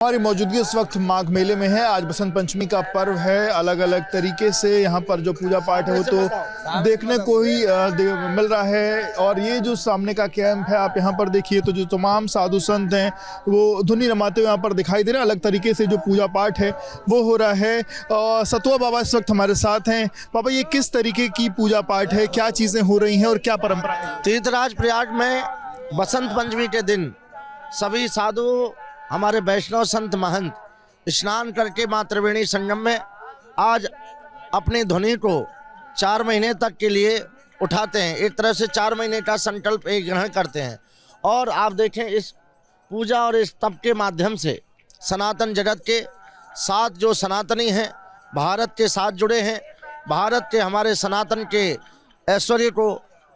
हमारी मौजूदगी इस वक्त माघ मेले में है। आज बसंत पंचमी का पर्व है। अलग अलग तरीके से यहाँ पर जो पूजा पाठ है वो तो देखने को ही मिल रहा है। और ये जो सामने का कैंप है, आप यहाँ पर देखिए तो जो तमाम साधु संत हैं वो धुनी रमाते हुए यहाँ पर दिखाई दे रहे हैं। अलग तरीके से जो पूजा पाठ है वो हो रहा है। सतुआ बाबा इस वक्त हमारे साथ हैं। बाबा, ये किस तरीके की पूजा पाठ है, क्या चीज़ें हो रही हैं और क्या परंपरा है? तीर्थराज प्रयाग में बसंत पंचमी के दिन सभी साधु हमारे वैष्णव संत महंत स्नान करके माँ त्रिवेणी संगम में आज अपनी ध्वनि को 4 महीने तक के लिए उठाते हैं। एक तरह से 4 महीने का संकल्प एक ग्रहण करते हैं। और आप देखें, इस पूजा और इस तप के माध्यम से सनातन जगत के साथ जो सनातनी हैं, भारत के साथ जुड़े हैं, भारत के हमारे सनातन के ऐश्वर्य को,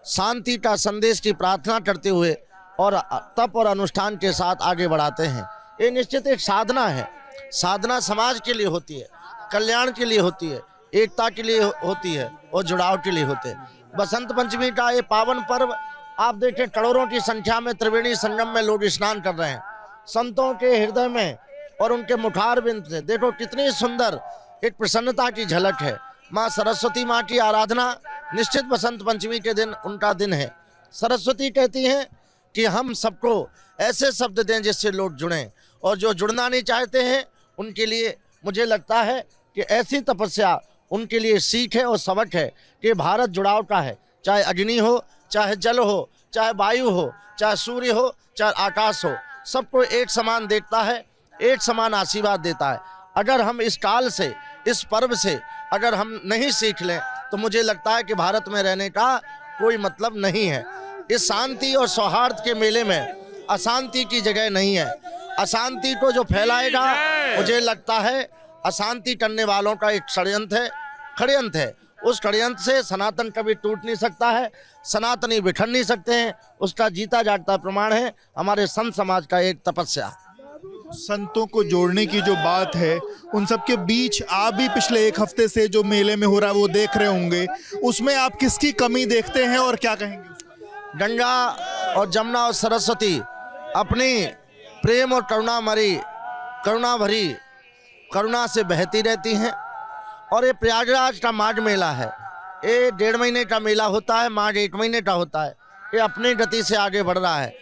शांति का संदेश की प्रार्थना करते हुए और तप और अनुष्ठान के साथ आगे बढ़ाते हैं। ये निश्चित एक साधना है। साधना समाज के लिए होती है, कल्याण के लिए होती है, एकता के लिए होती है और जुड़ाव के लिए होते हैं। बसंत पंचमी का ये पावन पर्व आप देखें, करोड़ों की संख्या में त्रिवेणी संगम में लोग स्नान कर रहे हैं। संतों के हृदय में और उनके मुखारबिंद से देखो कितनी सुंदर एक प्रसन्नता की झलक है। माँ सरस्वती माँ की आराधना निश्चित बसंत पंचमी के दिन उनका दिन है। सरस्वती कहती हैं कि हम सबको ऐसे शब्द दें जिससे लोग जुड़ें, और जो जुड़ना नहीं चाहते हैं उनके लिए मुझे लगता है कि ऐसी तपस्या उनके लिए सीख है और सबक है कि भारत जुड़ाव का है। चाहे अग्नि हो, चाहे जल हो, चाहे वायु हो, चाहे सूर्य हो, चाहे आकाश हो, सबको एक समान देखता है, एक समान आशीर्वाद देता है। अगर हम इस काल से, इस पर्व से अगर हम नहीं सीख लें तो मुझे लगता है कि भारत में रहने का कोई मतलब नहीं है। इस शांति और सौहार्द के मेले में अशांति की जगह नहीं है। अशांति को जो फैलाएगा, मुझे लगता है अशांति करने वालों का एक षड्यंत्र है। उस षड्यंत्र से सनातन कभी टूट नहीं सकता है, सनातनी बिखर नहीं सकते हैं। उसका जीता जागता प्रमाण है हमारे संत समाज का एक तपस्या। संतों को जोड़ने की जो बात है, उन सब के बीच आप भी पिछले 1 हफ्ते से जो मेले में हो रहा है वो देख रहे होंगे, उसमें आप किसकी कमी देखते हैं और क्या कहेंगे? गंगा और जमुना और सरस्वती अपनी प्रेम और करुणा भरी करुणा से बहती रहती हैं। और ये प्रयागराज का माघ मेला है। ये 1.5 महीने का मेला होता है, माघ 1 महीने का होता है। ये अपनी गति से आगे बढ़ रहा है।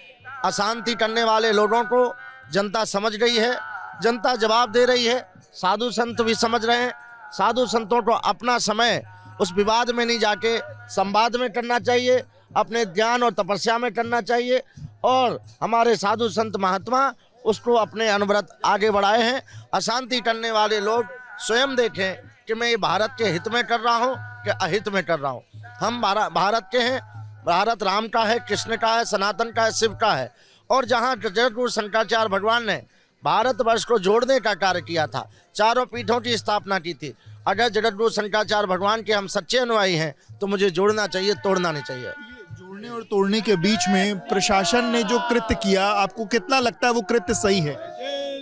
अशांति करने वाले लोगों को जनता समझ गई है, जनता जवाब दे रही है। साधु संत भी समझ रहे हैं। साधु संतों को अपना समय उस विवाद में नहीं जाके संवाद में करना चाहिए, अपने ध्यान और तपस्या में करना चाहिए। और हमारे साधु संत महात्मा उसको अपने अनवरत आगे बढ़ाए हैं। अशांति करने वाले लोग स्वयं देखें कि मैं ये भारत के हित में कर रहा हूँ कि अहित में कर रहा हूँ। हम भारत के हैं। भारत राम का है, कृष्ण का है, सनातन का है, शिव का है। और जहाँ जगतगुरु शंकराचार्य भगवान ने भारतवर्ष को जोड़ने का कार्य किया था, 4 पीठों की स्थापना की थी। अगर जगतगुरु शंकराचार्य भगवान के हम सच्चे अनुयायी हैं तो मुझे जोड़ना चाहिए, तोड़ना नहीं चाहिए। जोड़ने और तोड़ने के बीच में प्रशासन ने जो कृत्य किया, आपको कितना लगता है वो कृत्य सही है?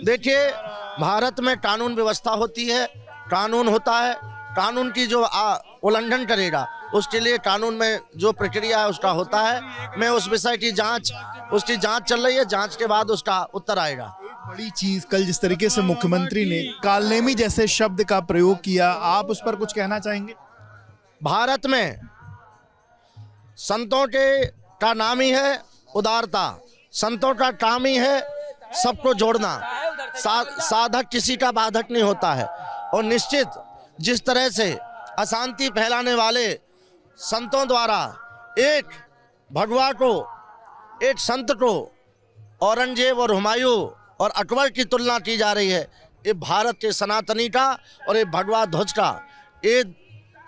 देखिए, भारत में कानून व्यवस्था होती है, कानून होता है। कानून की जो उल्लंघन करेगा उसके लिए कानून में जो प्रक्रिया है उसका होता है। मैं उस विषय की उसकी जांच चल रही है। जांच के बाद उसका उत्तर आएगा। बड़ी चीज, कल जिस तरीके से मुख्यमंत्री ने कालनेमी जैसे शब्द का प्रयोग किया, आप उस पर कुछ कहना चाहेंगे? भारत में संतों के का नाम ही है उदारता। संतों का काम ही है सबको जोड़ना। साधक किसी का बाधक नहीं होता है। और निश्चित जिस तरह से अशांति फैलाने वाले संतों द्वारा एक भगवा को, एक संत को औरंगजेब और हुमायूं और अकबर की तुलना की जा रही है, ये भारत के सनातनी का और ये भगवा ध्वज का ये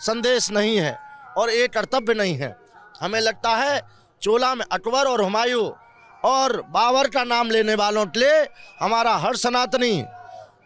संदेश नहीं है और ये कर्तव्य नहीं है। हमें लगता है चोला में अकबर और हुमायूं और बाबर का नाम लेने वालों के लिए हमारा हर सनातनी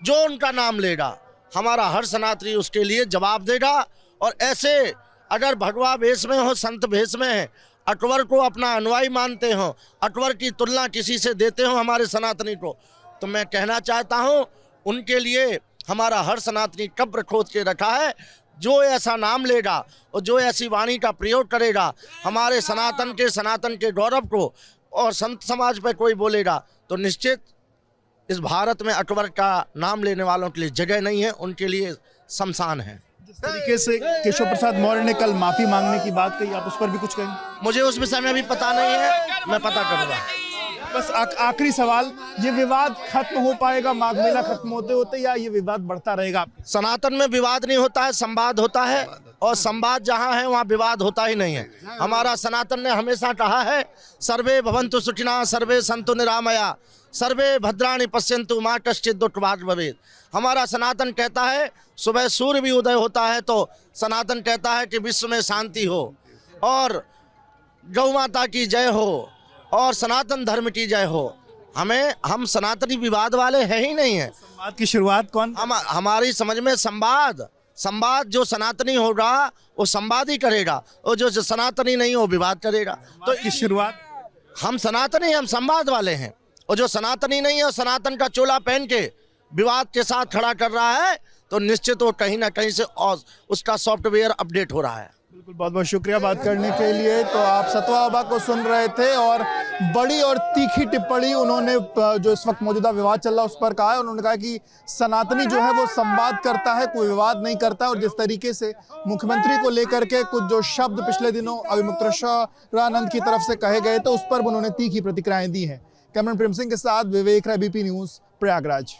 जो उनका नाम लेगा, हमारा हर सनातनी उसके लिए जवाब देगा। और ऐसे अगर भगवा भेष में हो, संत भेष में है, अकबर को अपना अनुयायी मानते हो, अकबर की तुलना किसी से देते हो हमारे सनातनी को, तो मैं कहना चाहता हूँ उनके लिए हमारा हर सनातनी कब्र खोद के रखा है। जो ऐसा नाम लेगा और जो ऐसी वाणी का प्रयोग करेगा हमारे सनातन के गौरव को और संत समाज पर कोई बोलेगा तो निश्चित इस भारत में अकबर का नाम लेने वालों के लिए जगह नहीं है, उनके लिए शमशान है। जिस तरीके से केशव प्रसाद मौर्य ने कल माफी मांगने की बात कही, आप उस पर भी कुछ कहेंगे? मुझे उस विषय में अभी पता नहीं है, मैं पता करूंगा। बस आखिरी सवाल, ये विवाद खत्म हो पाएगा माघ मेला खत्म होते होते, या ये विवाद बढ़ता रहेगा? सनातन में विवाद नहीं होता है, संवाद होता है, और संवाद जहाँ है वहाँ विवाद होता ही नहीं है। हमारा सनातन ने हमेशा कहा है, सर्वे भवन्तु सुखिनः, सर्वे सन्तु निरामया, सर्वे भद्राणि पश्यन्तु मा कश्चित् दुःखभाग् भवेत्। हमारा सनातन कहता है, सुबह सूर्य भी उदय होता है तो सनातन कहता है कि विश्व में शांति हो, और गौ माता की जय हो, और सनातन धर्म की जय हो। हम सनातनी विवाद वाले हैं ही नहीं है। संवाद की शुरुआत कौन? हमारी समझ में संवाद जो सनातनी होगा वो संवाद ही करेगा, और जो सनातनी नहीं वो विवाद करेगा। तो की शुरुआत हम सनातनी, हम संवाद वाले हैं, और जो सनातनी नहीं है और सनातन का चोला पहन के विवाद के साथ खड़ा कर रहा है, तो निश्चित वो कहीं ना कहीं से और उसका सॉफ्टवेयर अपडेट हो रहा है। बिल्कुल, बहुत बहुत शुक्रिया बात करने के लिए। तो आप सतवा बाबा को सुन रहे थे, और बड़ी और तीखी टिप्पणी उन्होंने जो इस वक्त मौजूदा विवाद चल रहा है उस पर कहा है। उन्होंने कहा कि सनातनी जो है वो संवाद करता है, कोई विवाद नहीं करता। और जिस तरीके से मुख्यमंत्री को लेकर के कुछ जो शब्द पिछले दिनों अविमुक्तेश्वरानंद की तरफ से कहे गए थे, उस पर उन्होंने तीखी प्रतिक्रियाएं दी हैं। कैमरामैन प्रेम सिंह के साथ विवेक राय, बीपी न्यूज, प्रयागराज।